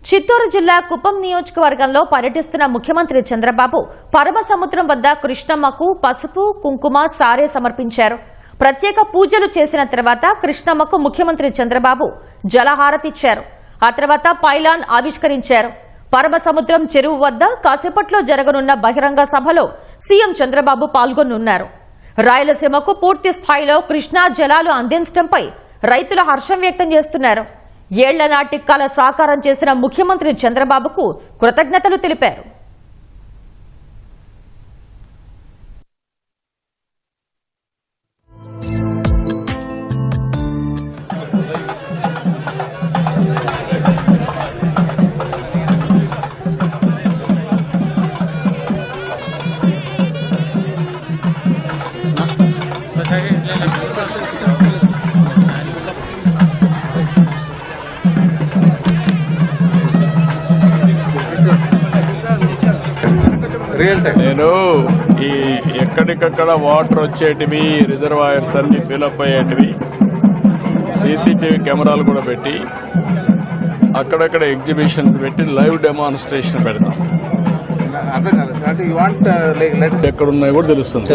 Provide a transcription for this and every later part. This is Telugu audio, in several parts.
చిత్తూరు జిల్లా కుప్పం నియోజకవర్గంలో పర్యటిస్తున్న ముఖ్యమంత్రి చంద్రబాబు పరమసముద్రం వద్ద కృష్ణమ్మకు పసుపు కుంకుమ సారె సమర్పించారు. ప్రత్యేక పూజలు చేసిన తర్వాత కృష్ణమ్మకు ముఖ్యమంత్రి చంద్రబాబు జలహారతిచ్చారు. ఆ తర్వాత పైలాన్ ఆవిష్కరించారు. పరమసముద్రం చెరువు వద్ద కాసేపట్లో జరగనున్న బహిరంగ సభలో సీఎం చంద్రబాబు పాల్గొనున్నారు. రాయలసీమకు పూర్తి స్థాయిలో కృష్ణా జలాలు అందించడంపై రైతులు హర్షం వ్యక్తం చేస్తున్నారు. ఏళ్ల నాటి కల సాకారం చేసిన ముఖ్యమంత్రి చంద్రబాబుకు కృతజ్ఞతలు తెలిపారు. నేను ఈ ఎక్కడికక్కడ వాటర్ వచ్చేటివి రిజర్వాయర్స్ అన్ని ఫిల్అప్ అయ్యేటివి సీసీటీవీ కెమెరాలు కూడా పెట్టి అక్కడక్కడ ఎగ్జిబిషన్స్ పెట్టి లైవ్ డెమాన్స్ట్రేషన్ పెడతాం. ఎక్కడున్నాయో కూడా తెలుస్తుంది.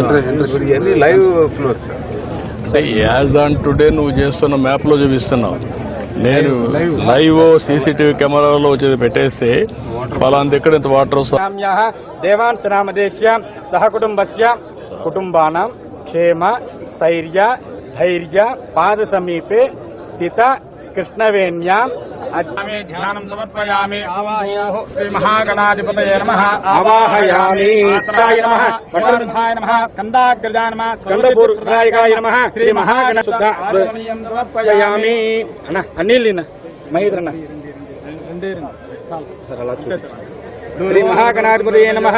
యాజ్ ఆన్ టుడే నువ్వు చేస్తున్న మ్యాప్ లో చూపిస్తున్నావు. నేను లైవ్ సీసీటీవీ కెమెరాలో వచ్చేది పెట్టేస్తే పలాంటి ఎక్కడ ఇంత వాటర్ వస్తుంది. దేవాంశనామదేశ్య సహకుటుంబస్య కుటుంబానాం క్షేమ స్థైర్య ధైర్య పాద సమీపే స్థిత కృష్ణవేణ్యాం ధ్యానం సమర్పయామి. ఆవాహయామి శ్రీ మహాగణాధిపతయే నమః. ఆవాహయామి నమః. వటరుద్ధాయ నమః. స్కందాగ్రజాయ నమః. స్కందపూర్వకాయ నమః. శ్రీ మహాగణశుద్ధ సమర్పయామి. అనిలిన మహేంద్రన్న శ్రీ మహాగణాధిపతయే నమః.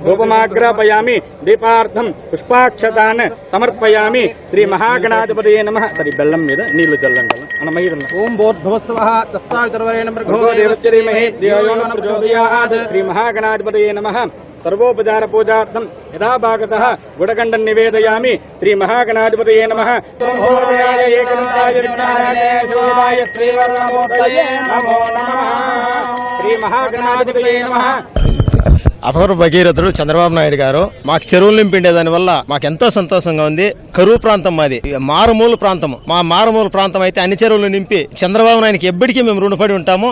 ధూపమాగ్రాపయామి. దీపార్థం పుష్పాక్షతాన్ సమర్పయామి. శ్రీ మహాగణాధిపతయే నమః. సరి బెల్లం మీద నీళ్లు చల్లండి. ఓం భూర్భువస్వః తత్సవితుర్వరేణ్యం భర్గో దేవస్య ధీమహి ధియో యో నః ప్రచోదయాత్. శ్రీ మహాగణాధిపతయే నమః. సర్వోపచార పూజార్థం యథా భాగతః గుడగండం నివేదయామి. శ్రీ మహాగణాధిపతయే నమః. శ్రీ మహాగణాధిపతయే నమః. అపర భగీరథుడు చంద్రబాబు నాయుడు గారు మాకు చెరువులు నింపిండే దాని వల్ల మాకెంతో సంతోషంగా ఉంది. కరువు ప్రాంతం మాది, మారుమూల ప్రాంతం. మా మారుమూల ప్రాంతం అయితే అన్ని చెరువులు నింపి చంద్రబాబు నాయుడికి ఎప్పటికీ మేము రుణపడి ఉంటాము.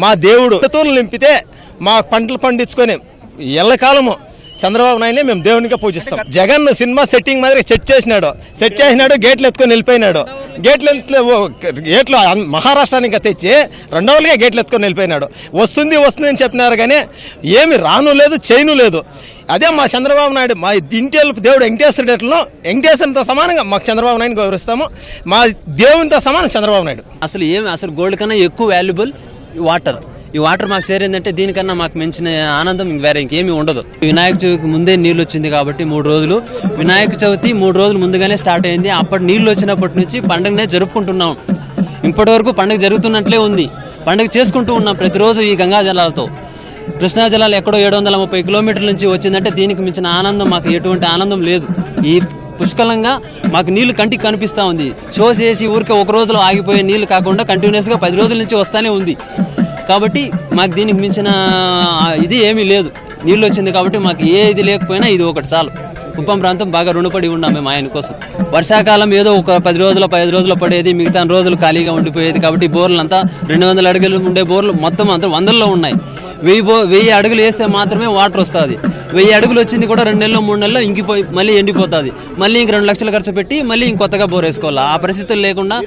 మా దేవుడు తూలు నింపితే మా పంటలు పండించుకొని ఎల్లకాలము చంద్రబాబు నాయుడిని మేము దేవునిగా పూజిస్తాం. జగన్ సినిమా సెట్టింగ్ మాదిరి సెట్ చేసినాడు గేట్లు ఎత్తుకొని వెళ్ళిపోయినాడు. గేట్లు మహారాష్ట్రానికి తెచ్చి రెండవలుగా గేట్లు ఎత్తుకొని వెళ్ళిపోయినాడు. వస్తుంది అని చెప్పినారు కానీ ఏమి రాను లేదు చేయను లేదు. అదే మా చంద్రబాబు నాయుడు మా ఇంటి దేవుడు వెంకటేశ్వరుతో సమానంగా మాకు చంద్రబాబు నాయుడు గౌరవిస్తాము. మా దేవునితో సమానం చంద్రబాబు నాయుడు. అసలు గోల్డ్ కన్నా ఎక్కువ వాల్యుబుల్ వాటర్. ఈ వాటర్ మాకు చేరిందంటే దీనికన్నా మాకు మంచిన ఆనందం వేరే ఇంకేమీ ఉండదు. వినాయక చవితికి ముందే నీళ్ళు వచ్చింది కాబట్టి 3 రోజులు, వినాయక చవితి 3 రోజులు ముందుగానే స్టార్ట్ అయింది. అప్పటి నీళ్లు వచ్చినప్పటి నుంచి పండుగనే జరుపుకుంటున్నాం. ఇప్పటి వరకు పండుగ జరుగుతున్నట్లే ఉంది. పండుగ చేసుకుంటూ ఉన్నాం ప్రతిరోజు ఈ గంగా జలాలతో. కృష్ణా జలాలు ఎక్కడో 730 కిలోమీటర్ల నుంచి వచ్చిందంటే దీనికి మించిన ఆనందం మాకు ఎటువంటి ఆనందం లేదు. ఈ పుష్కలంగా మాకు నీళ్లు కంటికి కనిపిస్తూ ఉంది. షో చేసి ఊరికే ఒక రోజులో ఆగిపోయే నీళ్లు కాకుండా కంటిన్యూస్గా 10 రోజుల నుంచి వస్తూనే ఉంది. కాబట్టి మాకు దీనికి మించిన ఇది ఏమీ లేదు. నీళ్ళు వచ్చింది కాబట్టి మాకు ఏ ఇది లేకపోయినా ఇది ఒకటి చాలు. కుప్పం ప్రాంతం బాగా రుణపడి ఉన్నాం మేము ఆయన కోసం. వర్షాకాలం ఏదో ఒక 10 రోజులు 5 రోజులు పడేది, మిగతా రోజులు ఖాళీగా ఉండిపోయేది. కాబట్టి బోర్లు అంతా 200 అడుగులు ఉండే బోర్లు మొత్తం అంతా 100లో ఉన్నాయి. 1000 అడుగులు వేస్తే మాత్రమే వాటర్ వస్తుంది. 1000 అడుగులు వచ్చింది కూడా 2 నెలలు 3 నెలల్లో ఇంకిపోయి మళ్ళీ ఎండిపోతుంది. మళ్ళీ ఇంక 2 లక్షలు ఖర్చు పెట్టి మళ్ళీ ఇంకొత్తగా బోర్ వేసుకోవాలి. ఆ పరిస్థితులు లేకుండా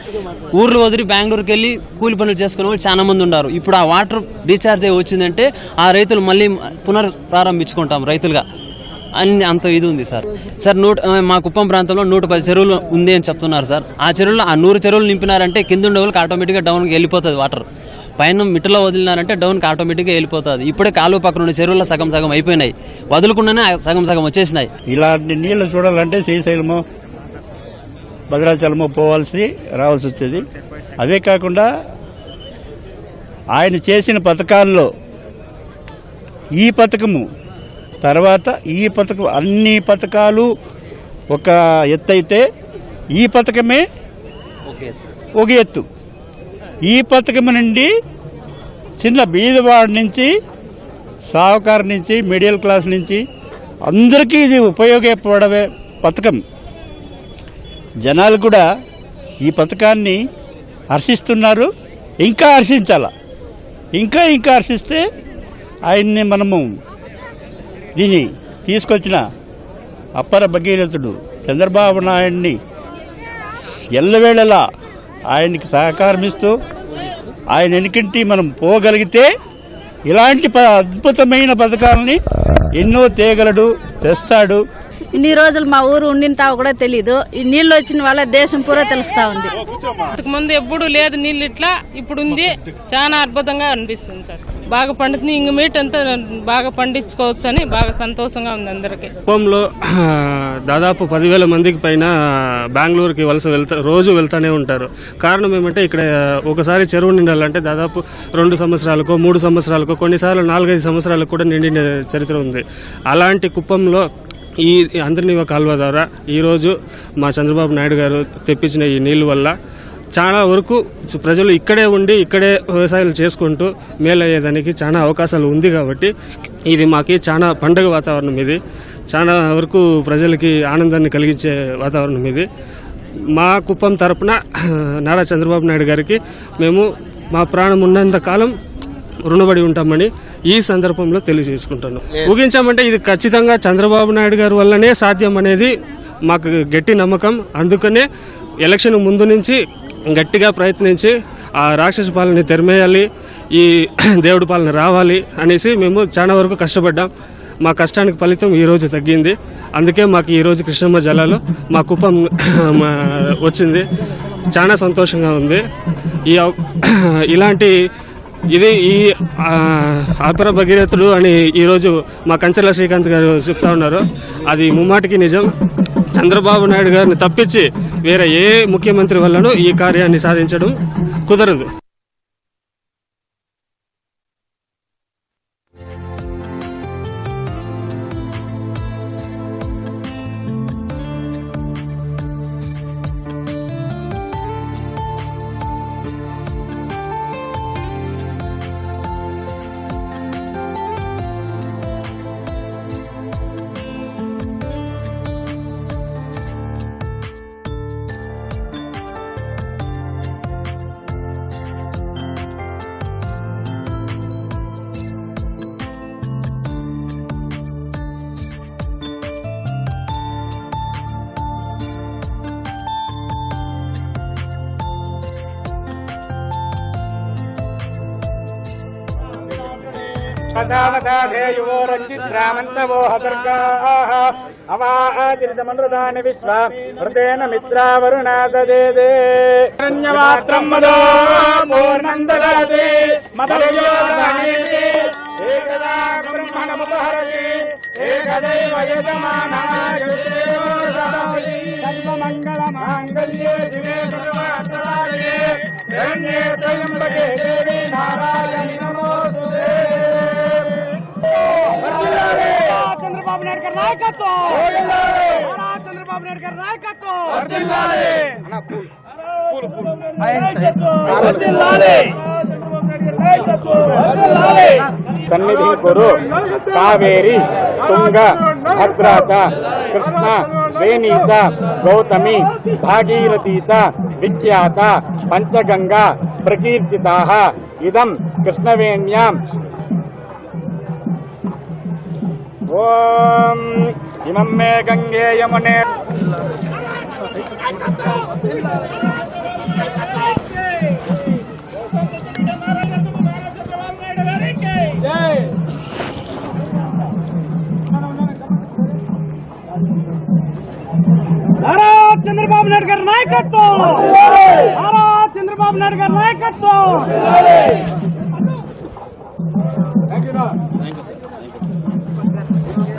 ఊర్లు వదిలి బెంగళూరుకి వెళ్ళి కూలి పనులు చేసుకునే వాళ్ళు చాలా మంది ఉన్నారు. ఇప్పుడు ఆ వాటర్ రీఛార్జ్ అయ్యి వచ్చిందంటే ఆ రైతులు మళ్ళీ పునఃప్రారంభించుకుంటాం రైతులుగా అంత ఇది ఉంది సార్. మా కుప్పం ప్రాంతంలో 110 చెరువులు ఉంది అని చెప్తున్నారు సార్. ఆ చెరువులు 100 చెరువులు నింపినారంటే కింద ఉండే వాళ్ళకి ఆటోమేటిక్గా డౌన్కి వెళ్ళిపోతుంది వాటర్. పైన మిట్టలో వదిలినారంటే డౌన్కి ఆటోమేటిక్గా వెళ్ళిపోతుంది. ఇప్పుడే కాలువ పక్కన ఉన్న చెరువుల్లో సగం అయిపోయినాయి. వదులుకుండానే సగం వచ్చేసినాయి. ఇలాంటి నీళ్లు చూడాలంటే శ్రీశైలము భద్రాచలము రావాల్సి వచ్చేది. అదే కాకుండా ఆయన చేసిన పథకాల్లో ఈ పథకము తర్వాత ఈ పథకం అన్ని పథకాలు ఒక ఎత్తు అయితే ఈ పథకమే ఒక ఎత్తు. ఈ పథకం నుండి చిన్న బీదవాడి నుంచి సాహుకారు నుంచి మిడిల్ క్లాస్ నుంచి అందరికీ ఇది ఉపయోగపడే పథకం. జనాలు కూడా ఈ పథకాన్ని హర్షిస్తున్నారు. ఇంకా హర్షించాల, ఇంకా హర్షిస్తే ఆయన్ని మనము దీన్ని తీసుకొచ్చిన అప్పర భగీరథుడు చంద్రబాబు నాయుడిని ఎల్లవేళలా ఆయనకి సహకారమిస్తూ ఆయన వెనుకంటి మనం పోగలిగితే ఇలాంటి అద్భుతమైన పథకాలని ఎన్నో తేగలడు, తెస్తాడు. ఇన్ని రోజులు మా ఊరు ఉండింతావు కూడా తెలీదు. ఈ నీళ్లు వచ్చిన వాళ్ళ దేశం పూరా తెలుస్తా ఉంది. ముందు ఎప్పుడు లేదు నీళ్ళు, ఇట్లా ఇప్పుడు ఉంది. చాలా అద్భుతంగా అనిపిస్తుంది సార్. బాగా పండుతుంది. ఇంక మీట్ అంతా బాగా పండించుకోవచ్చు అని బాగా సంతోషంగా ఉంది అందరికి. కుప్పంలో దాదాపు 10,000 మందికి పైన బెంగళూరుకి రోజు వెళ్తానే ఉంటారు. కారణం ఏమంటే ఇక్కడ ఒకసారి చెరువు నిండాలంటే దాదాపు 2 సంవత్సరాలకో 3 సంవత్సరాలకో కొన్నిసార్లు 4-5 సంవత్సరాలకు కూడా నిండిన చరిత్ర ఉంది. అలాంటి కుప్పంలో ఈ అంతర్నివ కాలువ ద్వారా ఈరోజు మా చంద్రబాబు నాయుడు గారు తెప్పించిన ఈ నీళ్ళ వల్ల చాలా వరకు ప్రజలు ఇక్కడే ఉండి ఇక్కడే వ్యవసాయాలు చేసుకుంటూ మేలయ్యేదానికి చాలా అవకాశాలు ఉంది. కాబట్టి ఇది మాకి చాలా పండగ వాతావరణం. ఇది చాలా వరకు ప్రజలకి ఆనందాన్ని కలిగించే వాతావరణం. ఇది మా కుప్పం తరపున నారా చంద్రబాబు నాయుడు గారికి మేము మా ప్రాణం ఉన్నంత కాలం రుణపడి ఉంటామని ఈ సందర్భంలో తెలియజేసుకుంటాను. ముగించామంటే ఇది ఖచ్చితంగా చంద్రబాబు నాయుడు గారి వల్లనే సాధ్యం అనేది మాకు గట్టి నమ్మకం. అందుకనే ఎలక్షన్ ముందు నుంచి గట్టిగా ప్రయత్నించి ఆ రాక్షస పాలనని తెరమేయాలి, ఈ దేవుడి పాలన రావాలి అనేసి మేము చాలా వరకు కష్టపడ్డాం. మా కష్టానికి ఫలితం ఈరోజు తగ్గింది. అందుకే మాకు ఈరోజు కృష్ణమ్మ జలాలు మా కుప్పం వచ్చింది. చాలా సంతోషంగా ఉంది. ఇలాంటి ఇది ఈ అపర భగీరథుడు అని ఈరోజు మా కంచెల శ్రీకాంత్ గారు చెప్తా ఉన్నారు. అది ముమ్మాటికి నిజం. చంద్రబాబు నాయుడు గారిని తప్పించి వేరే ఏ ముఖ్యమంత్రి వల్లనూ ఈ కార్యాన్ని సాధించడం కుదరదు. రంచిత్రామంతవో హతర్గాః అవాఆదిర్దమనృదాని విశ్వా హృదేన మిత్రావరుణాదదేదే రణ్యవాత్రం మదో పూర్ణందదాతి మదయోదానీతి ఏకదా బ్రహ్మణముపహరతి ఏకదైవ యజమానాయుధేయోర్దదాతి సర్వమంగళమాంగళ్యే శివే సర్వార్థసాధకే శరణ్యే త్రయంబకే దేవి నారాయణి నమోస్తుతే. చంద్రబాబు నాయుడు గారి నాయకత్వం, చంద్రబాబు నాయుడు గారి నాయకత్వం. సన్నిధి కురు కావేరి తుంగ భద్రా చ కృష్ణ వేణీ చ గౌతమి భాగీరథీ చ విఖ్యాత పంచగంగా ప్రకీర్తితాః ఇదం కృష్ణవేణ్యాం. ఓం ఇమం మే గంగే యమునే నారా చంద్రబాబు నాయుడు గారి నాయకత్వం, నారా చంద్రబాబు నాయుడు గారి నాయకత్వం.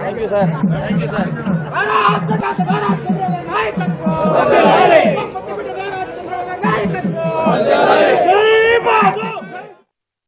Thank you, sir.